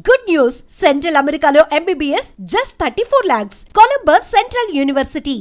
Good news! Central Americano MBBS just 34 lakhs. Columbus Central University.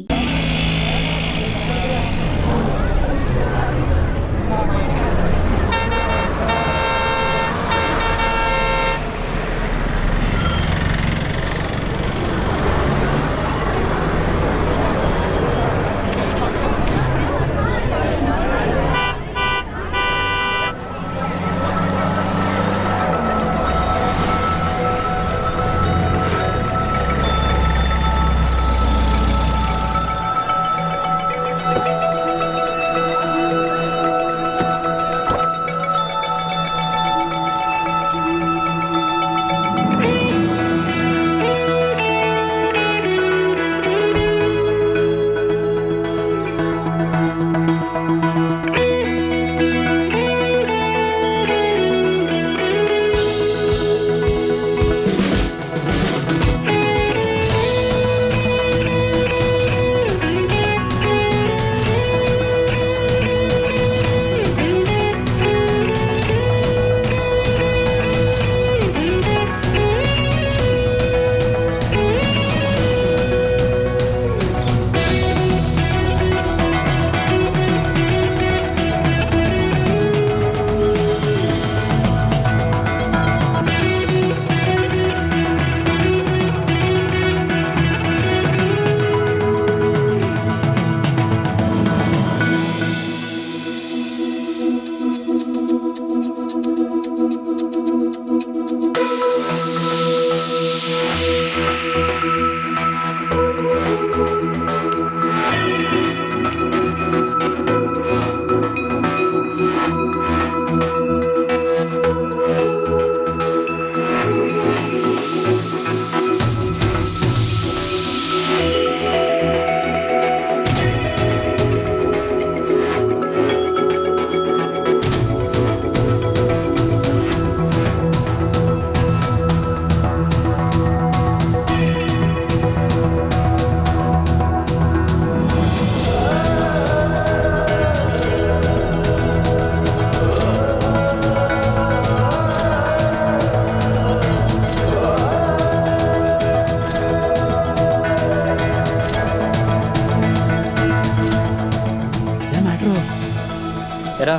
ఎరా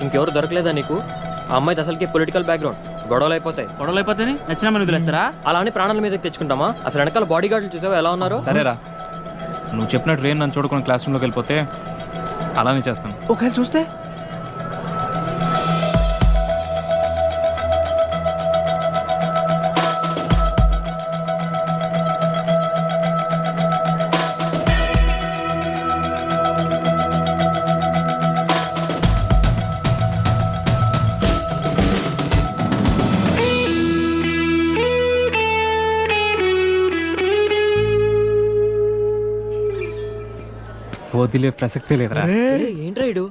ఇంకెవరు దొరకలేదా నీకు? ఆ అమ్మాయిది అసలుకి పొలిటికల్ బ్యాక్గ్రౌండ్. గొడవలు అయిపోతే నచ్చిన మన వదిలేస్తారా? అలా అని ప్రాణాల మీదకి తెచ్చుకుంటామా? అసలు వెనకాల బాడీ గార్డులు చూసావా ఎలా ఉన్నారు? సరేరా, నువ్వు చెప్పినట్టు రేన్ నన్ను చూడకుండా క్లాస్ రూమ్లోకి వెళ్ళిపోతే అలానే చేస్తాను. ఒకవేళ చూస్తే వదిలే ప్రసక్తే లేదురా. ఏంట్రా ఇడు?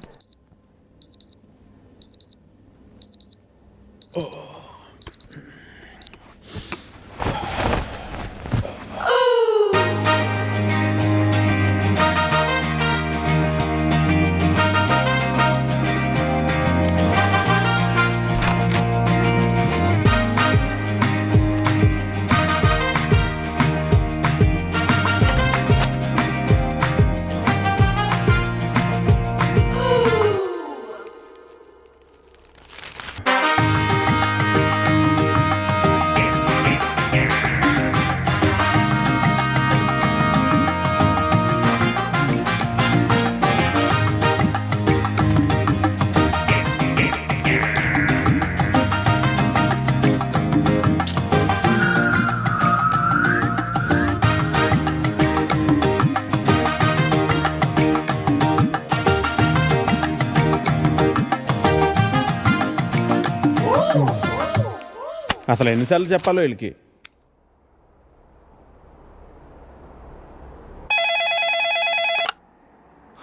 అసలు ఎన్నిసార్లు చెప్పాలో వీళ్ళకి.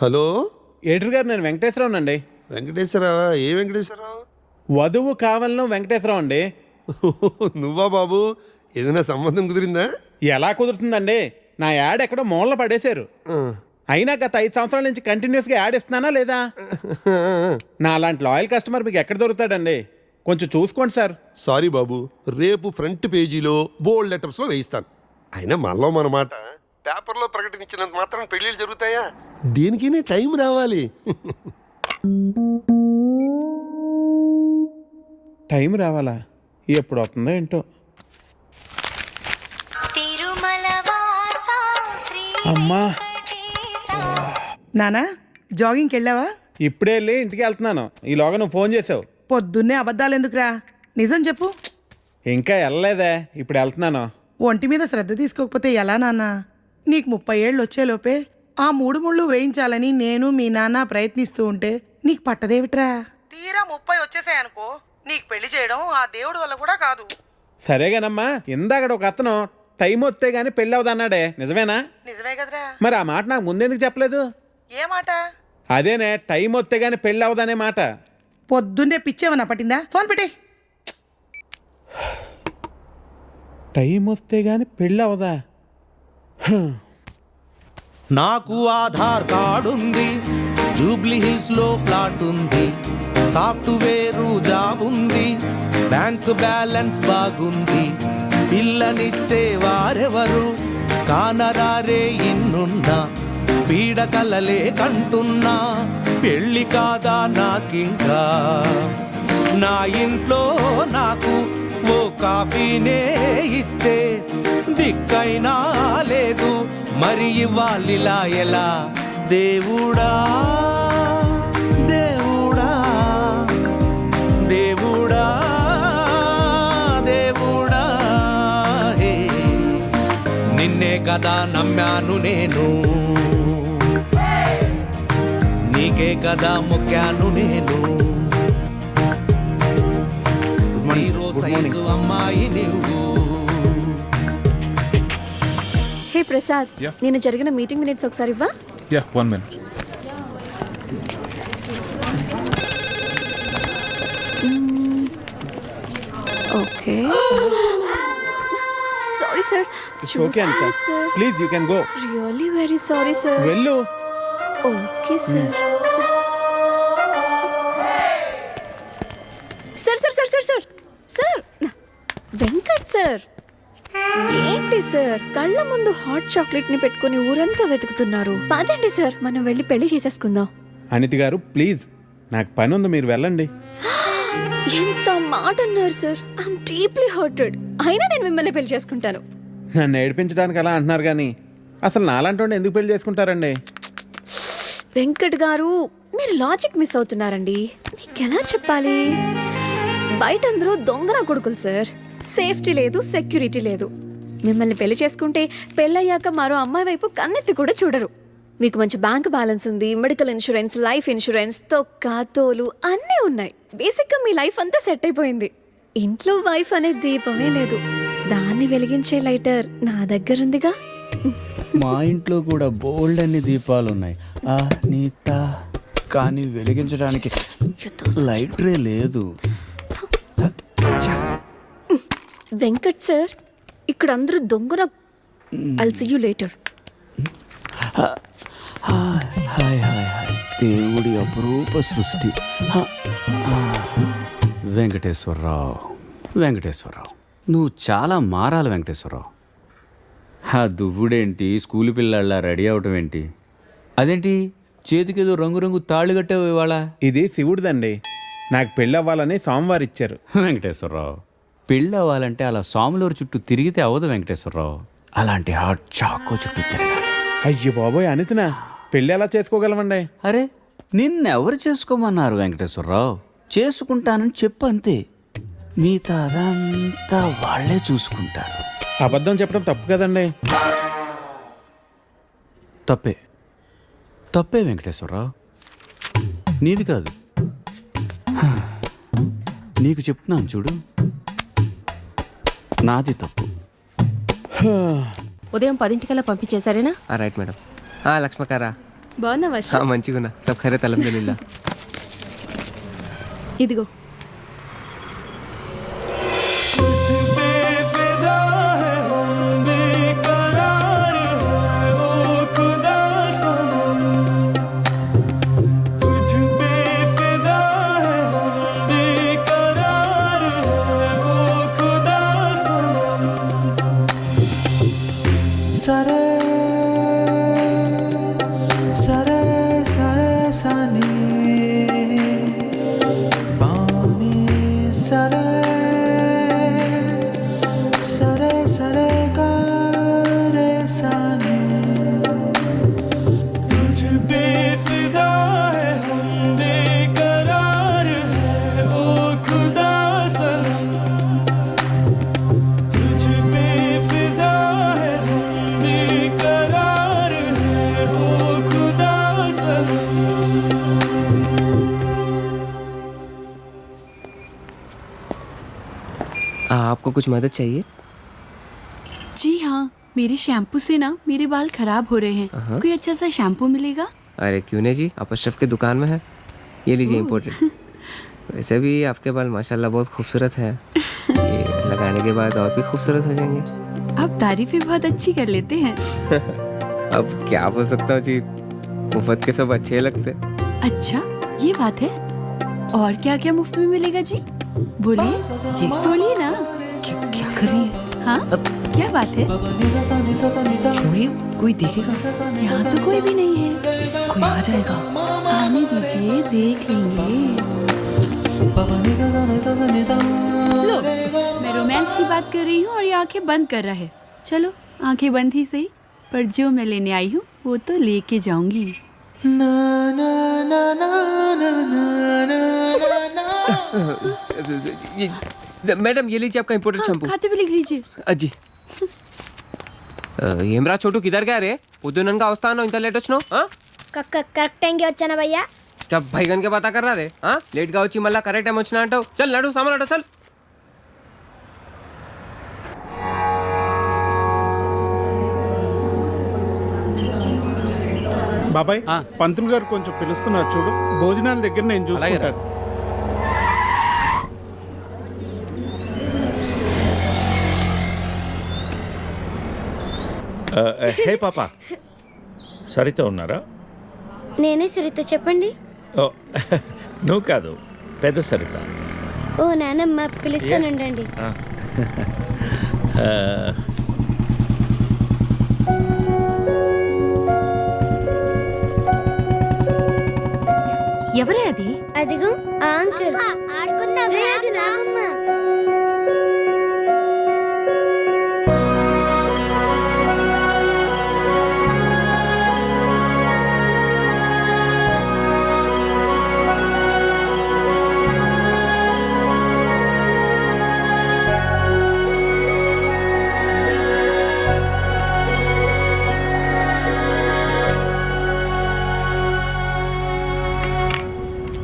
హలో ఎడిటర్ గారు, నేను వెంకటేశ్వరరావు అండి. వెంకటేశ్వరరావా? ఏ వెంకటేశ్వరరావు? వధువు కావాలను వెంకటేశ్వరరావు అండి. నువ్వా బాబు? ఏదైనా సంబంధం కుదిరిందా? ఎలా కుదురుతుందండి? నా యాడ్ ఎక్కడో మూలన పడేశారు. అయినా గత 5 సంవత్సరాల నుంచి కంటిన్యూస్గా యాడ్ ఇస్తున్నానా లేదా? నా అలాంటి లాయల్ కస్టమర్ మీకు ఎక్కడ దొరుకుతాడండి? కొంచెం చూసుకోండి సార్. సారీ బాబు, రేపు ఫ్రంట్ పేజీలో బోల్డ్ లెటర్స్లో వేయిస్తాను. అయినా మనలో మన మాట పేపర్లో ప్రకటించినంత మాత్రం పెళ్ళిళ్ళు జరుగుతాయా? దేనికైనా టైం రావాలి. టైం రావాలా? ఎప్పుడు అవుతుందో ఏంటో. అమ్మా, నానా జాగింగ్కి వెళ్ళావా? ఇప్పుడే వెళ్ళి ఇంటికి వెళ్తున్నాను. ఈలోగా నువ్వు ఫోన్ చేసావు. పొద్దున్నే అబద్ధాలు ఎందుకురా, నిజం చెప్పు. ఇంకా వెళ్ళలేదే, ఇప్పుడు వెళ్తున్నాను. ఒంటి మీద శ్రద్ధ తీసుకోకపోతే ఎలా నాన్నా? నీకు 30 ఏళ్ళు వచ్చేలోపే ఆ 3 ముళ్ళు వేయించాలని నేను మీ నాన్న ప్రయత్నిస్తూ ఉంటే నీకు పట్టదేవిట్రా? తీరా 30 వచ్చేసాయనుకో, నీకు పెళ్లి చేయడం ఆ దేవుడి వల్ల కూడా కాదు. సరేగానమ్మా, ఇందాక ఒక అతను టైం వస్తే గానీ పెళ్ళి అవదన్నాడే, నిజమేనా? నిజమే కదరా. మరి ఆ మాట నాకు ముందెందుకు చెప్పలేదు? ఏ మాట? అదేనే, టైం వస్తే గానీ పెళ్ళి అవదనే మాట. పొద్దున్నే పిచ్చేమన్నా పట్టిందా? ఫోన్ పెట్టే. టైం వస్తే గానీ పెళ్ళి అవదా? నాకు ఆధార్ కార్డు ఉంది, జూబ్లీ హిల్స్ లో ఫ్లాట్ ఉంది, సాఫ్ట్వేరు జాబ్ ఉంది, బ్యాంక్ బ్యాలెన్స్ బాగుంది, పిల్లనిచ్చే వారెవరు కానరారే ఎన్నున్నా, పీడకలలే కంటున్నా, పెళ్ళి కాదా నాకింకా, నా ఇంట్లో నాకు ఓ కాఫీనే ఇచ్చే దిక్కైనా లేదు, మరి ఇవ్వాలిలా ఎలా? దేవుడా దేవుడా దేవుడా దేవుడా, హే నిన్నే కదా నమ్మాను నేను, నీకే కదా మొక్కాను నేను, జీరో సైజు అమ్మాయి నువ్వు. హే ప్రసాద్, Yeah. నేను జరిగిన మీటింగ్ మినిట్స్ ఒకసారి ఇవ్వా? Yeah 1 minute. Okay. Sorry sir. It's okay, Anita. Please, you can go. Really very sorry sir. వెళ్ళు. Okay sir. Sir sir sir sir sir sir Venkat sir, ఏంటి సార్ కళ్ళ ముందు హాట్ చాక్లెట్ ని పెట్టుకుని ఊరంతా వెతుకుతున్నారు? పదండి సార్, మనం వెళ్ళి పెళ్లి చేసేసుకుందాం. అనిత గారు ప్లీజ్, నాకు పని ఉంది, మీరు వెళ్ళండి. ఎంత మాట అన్నారు సార్. I'm deeply hurted. అయినా నేను మిమ్మల్ని పెళ్లి చేసుకుంటాను. నన్ను ఏడిపించడానికి అలా అంటున్నారు కానీ అసలు నాలాంటి ఎందుకు పెళ్లి చేసుకుంటారండి? వెంకట్ గారు, మీరు లాజిక్ మిస్ అవుతున్నారండి. మీకు ఎలా చెప్పాలి? బయట అందరూ దొంగన కొడుకులు సార్. సేఫ్టీ లేదు, సెక్యూరిటీ లేదు. మిమ్మల్ని పెళ్లి చేసుకుంటే పెళ్ళయ్యాక మరో అమ్మాయి వైపు కన్నెత్తి కూడా చూడరు. మీకు మంచి బ్యాంక్ బ్యాలెన్స్ ఉంది, మెడికల్ ఇన్సూరెన్స్, లైఫ్ ఇన్సూరెన్స్, తొక్క తోలు అన్నీ ఉన్నాయి. బేసిక్గా మీ లైఫ్ అంతా సెట్ అయిపోయింది. ఇంట్లో వైఫ్ అనే దీపమే లేదు, దాన్ని వెలిగించే లైటర్ నా దగ్గర ఉందిగా. మా ఇంట్లో కూడా బోల్డ్ అన్ని దీపాలున్నాయి నీత, కానీ వెలిగించడానికి లైటరే లేదు. వెంకట్ సార్, ఇక్కడ అందరూ దొంగన. I'll see you later. Hi hi hi, దేవుడి అపురూప సృష్టి. వెంకటేశ్వరరావు, వెంకటేశ్వరరావు, నువ్వు చాలా మారాలి వెంకటేశ్వరరావు. ఆ దువ్వుడేంటి, స్కూల్ పిల్లల్లా రెడీ అవటం ఏంటి? అదేంటి చేతికేదో రంగురంగు తాళ్ళు కట్టావు ఇవాళ? ఇది శివుడిదండి, నాకు పెళ్ళి అవ్వాలని స్వామివారు ఇచ్చారు. వెంకటేశ్వరరావు, పెళ్ళి అవ్వాలంటే అలా స్వాములూరు చుట్టూ తిరిగితే అవ్వదు వెంకటేశ్వరరావు. అలాంటి హాట్ చాకో చుట్టూ తిరగాలి. అయ్యో బాబోయ్ అనితనా, పెళ్ళి ఎలా చేసుకోగలమండి? అరే నిన్నెవరు చేసుకోమన్నారు వెంకటేశ్వరరావు? చేసుకుంటానని చెప్పు అంతే, మిగతా అదంతా వాళ్ళే చూసుకుంటారు. అబద్ధం చెప్పడం తప్పు కదండి. తప్పే, తప్పే వెంకటేశ్వరరావు, నీది కాదు. నీకు చెప్తున్నాను చూడు, నాది తప్పు. ఉదయం 10 పంపించేశారేనా? Right madam. లక్ష్మకారా, బాగున్నావా? మంచిగున్నా. సబ్ ఖైరత్ అల్హమ్దులిల్లా. ఇదిగో. आपको कुछ मदद चाहिए? जी हाँ, मेरे शैम्पू से ना मेरे बाल खराब हो रहे हैं। कोई अच्छा सा शैम्पू मिलेगा? अरे क्यों नहीं जी, आप अशरफ की दुकान में है, ये लीजिए इम्पोर्टेड। वैसे भी आपके बाल माशाल्लाह बहुत खूबसूरत है, ये लगाने के बाद और भी खूबसूरत हो जाएंगे। आप तारीफें बहुत अच्छी कर लेते हैं। अब क्या बोल सकता हूँ जी, मुफ्त के सब अच्छे लगते। अच्छा, ये बात है। और क्या क्या मुफ्त में मिलेगा जी? बोलिए बोलिए ना। क्या कर रही है? हाँ, क्या बात है? छोड़िए, कोई देखेगा। यहाँ तो कोई भी नहीं है। कोई आ जाएगा। आने दीजिए, देख लेंगे। लो, मैं रोमांस की बात कर रही हूँ और ये आंखें बंद कर रहा है। चलो, आंखें बंद ही सही, पर जो मैं लेने आई हूँ वो तो लेके जाऊंगी। मैडम ये लीजिए आपका इम्पोर्टेड शैम्पू। खाते भी लिख लीजिए। అజ్జి ఏమ్రా చోటు కిదర్ గా రే పొద్దుననగా వస్తాను ఇంత లేట్ వచ్చినావు కరెక్ట్ టైంకి వచ్చానా భయ్యా? क्या भैगन के बाता कर रहा रे लेट గా వచ్చి మళ్ళా కరెక్ట్ టైం వచ్చినా అంటావు చల్ నడు సామాన్ అట చల్ బాబాయ్, పంతులు గారు కొంచెం పిలుస్తున్నారు చూడు. భోజనాల దగ్గర నేను చూసుకుంటాను. హే పాప, సరిత ఉన్నారా? నేనే సరిత, చెప్పండి. ఓ నువ్వు కాదు, పెద్ద సరిత. ఓ నానమ్మ, పిలుస్తానండి. ఎవరే అది? అదిగో ఆ అంకుల్. ఆడుకుందాం. అది నానమ్మ.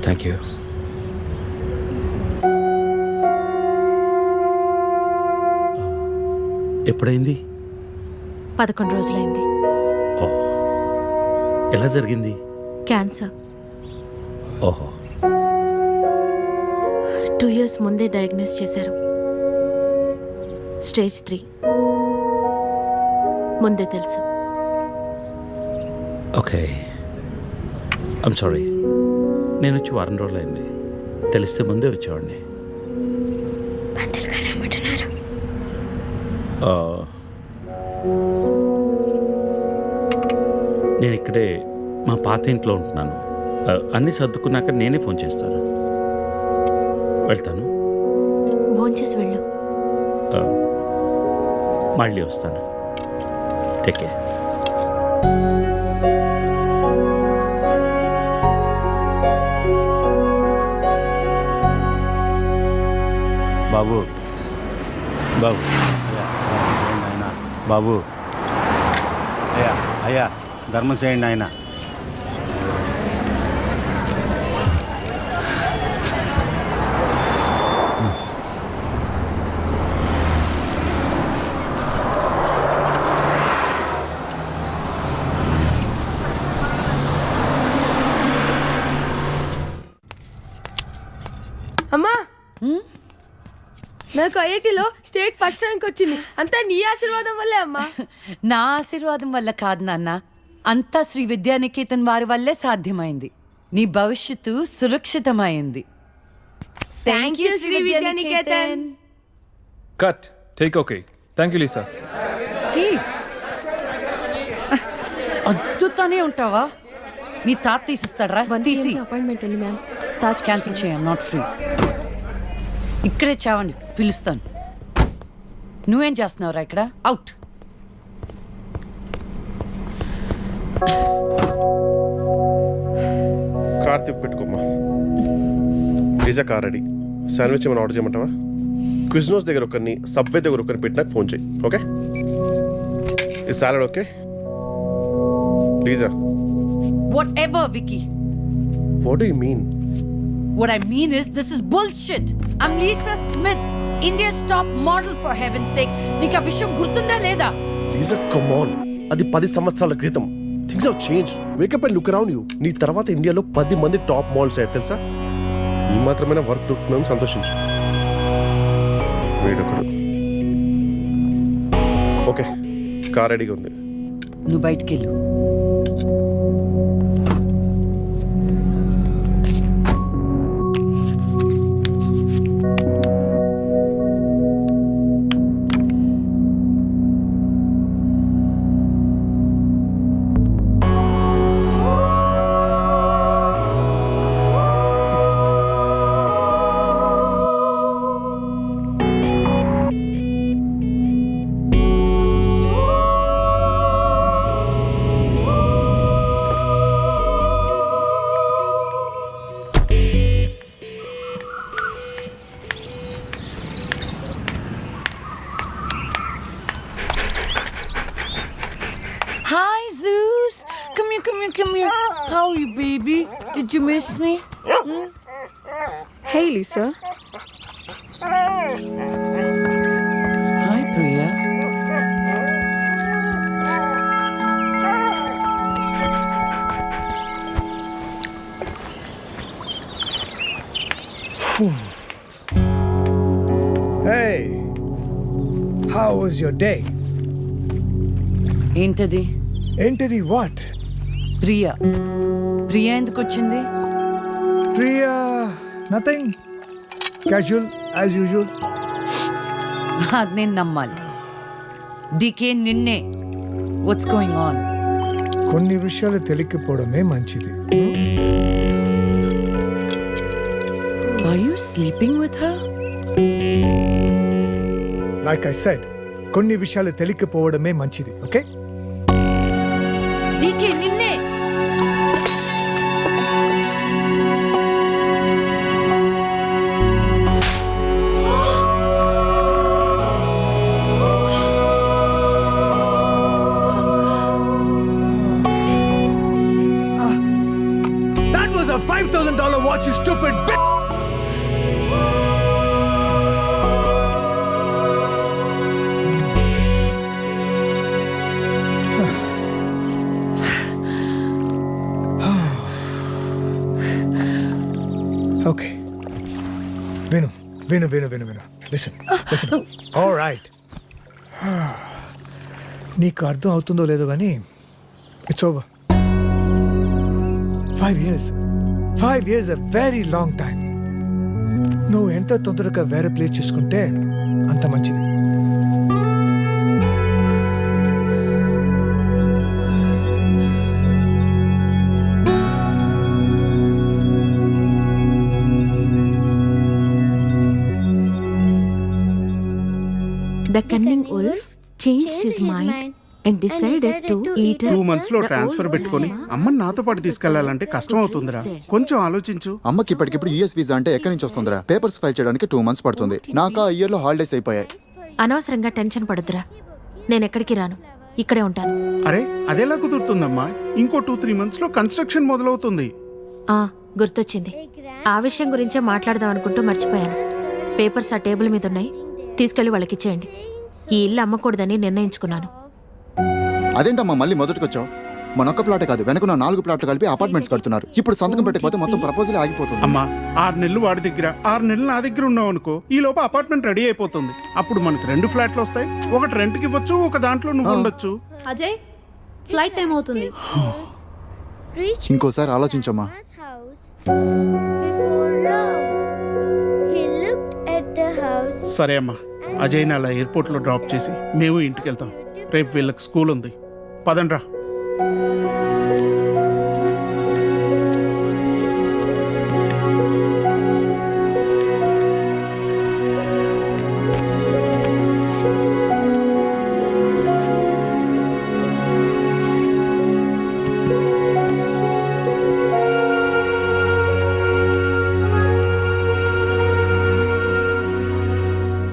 Thank you. ఎప్పుడైంది? 11 రోజులైంది. ఓ, ఎలా జరిగింది? క్యాన్సర్. ఓహో. 2 years ముందే డయాగ్నోస్ చేశారు. స్టేజ్ 3. ముందే తెలుసు. Okay, I'm sorry. నేను వచ్చి వారం రోజులైంది. తెలిస్తే ముందే వచ్చేవాడిని. పంతులు గారు రమ్మంటున్నారు. నేను ఇక్కడే మా పాత ఇంట్లో ఉంటున్నాను. అన్నీ సర్దుకున్నాక నేనే ఫోన్ చేస్తాను. వెళ్తాను. భోంచేసి వెళ్ళు. మళ్ళీ వస్తాను. Take care. బాబు బాబు ఆయన బాబు అయ్యా అయ్యా ధర్మం చేయండి ఆయన. అమ్మా, నాకు ఐఐటీలో స్టేట్ ఫస్ట్ ర్యాంక్ వచ్చింది. అంతా నీ ఆశీర్వాదం వల్లే అమ్మా. నా ఆశీర్వాదం వల్ల కాదు నాన్న, అంతా శ్రీ విద్యానికేతన్ వారి వల్లే సాధ్యమైంది. నీ భవిష్యత్తు సురక్షితమైంది. Thank you Sri Vidyaniketan. Cut take okay. Thank you Lisa. అద్దుతానే ఉంటావా? నీ తాత తీసిస్తాడరా? తీసి అపాయింట్మెంట్ ఉంది మ్యామ్. తాజ్ క్యాన్సిల్ చేయం, నాట్ ఫ్రీ. ఇక్కడే చావండి, పిలుస్తాను. నువ్వేం చేస్తున్నావురా ఇక్కడ? అవుట్. కార్ తిప్పి పెట్టుకోమ్మా. Pizza car ready. శాండ్విచ్ ఏమైనా ఆర్డర్ చేయమంటావా? క్విజ్నోస్ దగ్గర ఒకరిని, సబ్వే దగ్గర ఒకరిని పెట్టి నాకు ఫోన్ చేయి. ఓకే? ఈ salad okay? లీజా. Whatever, Vicky. What do you mean? What I mean is, this is bullshit. I'm Lisa Smith. India's top model for haven sake. నీకు ఆ విషయం గుర్తుందా లేదా? లీజా కమ్ ఆన్, అది 10 సంవత్సరాల క్రితం. Things have changed. Wake up and look around you. నీ తర్వాత ఇండియాలో 10 మంది టాప్ మోడల్స్ అయ్యారు తెలుసా? ఈ మాత్రమైనా వర్క్ దొరుకుతుందని సంతోషించు. వీడొకడు. ఓకే, కార్ రెడీగా ఉంది. నువ్వు బయటికెళ్ళు. Hi, Zeus. Come here. How are you, baby? Did you miss me? Hey, Lisa. Hi, Priya. Hey, how was your day? ఏంటది? Entity what? ప్రియా ఎందుకు వచ్చింది? Priya, nothing. Casual as usual. అది నేను నమ్మాలి. డీకే నిన్నే. What's going on? కొన్ని విషయాలు తెలియకపోవడమే మంచిది. Are you sleeping with her? Like I said, కొన్ని విషయాలు తెలియకపోవడమే మంచిది. ఓకే? డీకే నిన్నే. That was a $5,000 watch, you stupid bitch! Okay. Vinu. Listen. All right. నీకు అర్థం అవుతుందో లేదో కానీ it's over. 5 years a very long time. నువ్వు ఎంత తొందరగా వేరే ప్లేస్ చూసుకుంటే అంత మంచిది. The cunning wolf changed his mind and decided to eat 2 months లో ట్రాన్స్ఫర్ పెట్టుకొని అమ్మని నాతో పాటు తీసుకెళ్లాలంటే కష్టం అవుతుందిరా. కొంచెం ఆలోచించు. అమ్మకి ఇప్పటికిప్పుడు యూఎస్ వీసా అంటే ఎక్కడి నుంచి వస్తుందిరా? పేపర్స్ ఫైల్ చేయడానికి 2 months పడుతుంది. నాకు ఆ ఇయర్ లో హాలిడేస్ అయిపోయాయి. అనవసరంగా టెన్షన్ పడుతురా. నేను ఎక్కడికి రాను, ఇక్కడే ఉంటాను. అరే అదెలా కుదురుతుందమ్మా? ఇంకో 2-3 months లో కన్స్ట్రక్షన్ మొదలవుతుంది. గుర్తొచ్చింది. ఆ విషయం గురించే మాట్లాడదాం అనుకుంటూ మర్చిపోయాను. పేపర్స్ ఆ టేబుల్ మీద ఉన్నాయి, తీసుకెళ్లి వాళ్ళకి ఇచ్చేయండి. ఈ ఇల్లు అమ్మకూడదని నిర్ణయించుకున్నాను. అదేంటమ్మా మళ్ళీ మొదటికొచ్చావు? మనొక్క ప్లాటే కాదు, వెనక 4 ప్లాట్లు కలిపి అపార్ట్మెంట్స్ కడుతున్నారు. ఇప్పుడు సంతకం పెట్టకపోతే మొత్తం ప్రపోజల్ ఆగిపోతుంది. అమ్మా 6 నెలలు వాడి దగ్గర, 6 నెలలు నా దగ్గర ఉన్నావు అనుకో, ఈ లోపు అపార్ట్మెంట్ రెడీ అయిపోతుంది. అప్పుడు మనకి 2 ఫ్లాట్లు వస్తాయి. ఒకటి రెంట్కి ఇవ్వచ్చు, ఒక దాంట్లో నువ్వు ఉండొచ్చు. అజయ్, ఫ్లైట్ టైం అవుతుంది. ఇంకోసారి ఆలోచించమ్మా. సరే అమ్మా, అజయ్ని అలా ఎయిర్పోర్ట్లో డ్రాప్ చేసి మేము ఇంటికి వెళ్తాం. రేపు వీళ్ళకి స్కూల్ ఉంది. పదండ్రా.